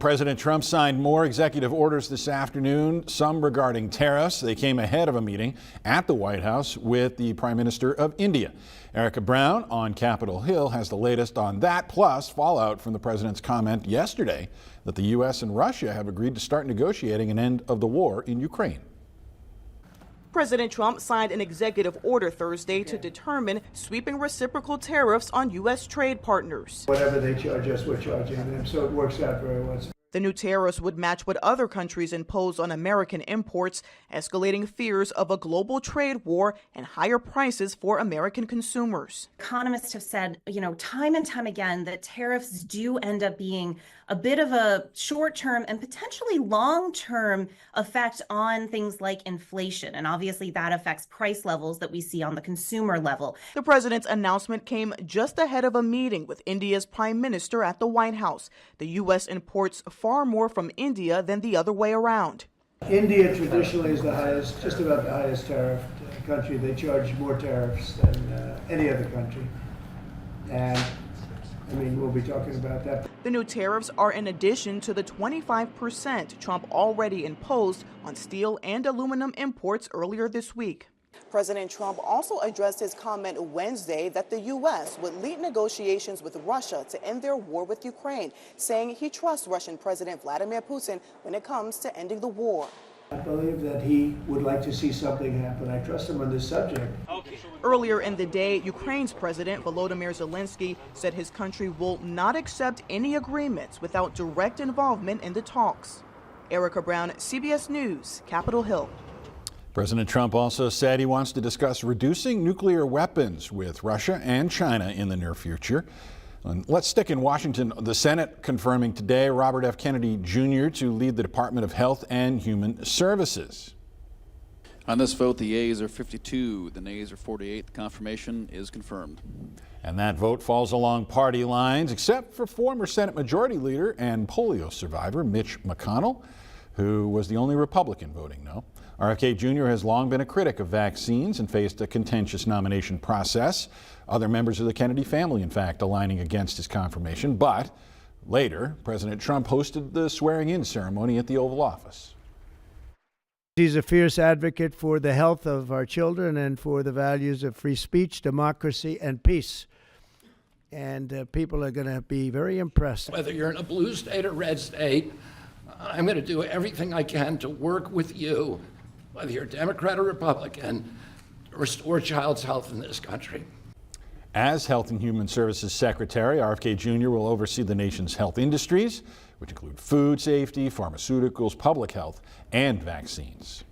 President Trump signed more executive orders this afternoon, some regarding tariffs. They came ahead of a meeting at the White House with the Prime Minister of India. Erica Brown on Capitol Hill has the latest on that, plus fallout from the president's comment yesterday that the U.S. and Russia have agreed to start negotiating an end of the war in Ukraine. President Trump signed an executive order Thursday to determine sweeping reciprocal tariffs on U.S. trade partners. Whatever they charge us, we're charging them, so it works out very well. The new tariffs would match what other countries impose on American imports, escalating fears of a global trade war and higher prices for American consumers. Economists have said, time and time again that tariffs do end up being a bit of a short-term and potentially long-term effect on things like inflation. And obviously that affects price levels that we see on the consumer level. The president's announcement came just ahead of a meeting with India's prime minister at the White House. The U.S. imports far more from India than the other way around. India traditionally is the highest, just about the highest tariff country. They charge more tariffs than any other country. And we'll be talking about that. The new tariffs are in addition to the 25% Trump already imposed on steel and aluminum imports earlier this week. President Trump also addressed his comment Wednesday that the U.S. would lead negotiations with Russia to end their war with Ukraine, saying he trusts Russian President Vladimir Putin when it comes to ending the war. I believe that he would like to see something happen. I trust him on this subject. Earlier in the day, Ukraine's President Volodymyr Zelensky said his country will not accept any agreements without direct involvement in the talks. Erica Brown, CBS News, Capitol Hill. President Trump also said he wants to discuss reducing nuclear weapons with Russia and China in the near future. And let's stick in Washington. The Senate confirming today Robert F. Kennedy Jr. to lead the Department of Health and Human Services. On this vote, the yeas are 52, the nays are 48. The confirmation is confirmed. And that vote falls along party lines, except for former Senate Majority Leader and polio survivor Mitch McConnell, who was the only Republican voting no. RFK Jr. has long been a critic of vaccines and faced a contentious nomination process. Other members of the Kennedy family, in fact, aligning against his confirmation. But later, President Trump hosted the swearing-in ceremony at the Oval Office. He's a fierce advocate for the health of our children and for the values of free speech, democracy, and peace. And people are going to be very impressed. Whether you're in a blue state or red state, I'm going to do everything I can to work with you, whether you're Democrat or Republican, to restore child's health in this country. As Health and Human Services Secretary, RFK Jr. will oversee the nation's health industries, which include food safety, pharmaceuticals, public health, and vaccines.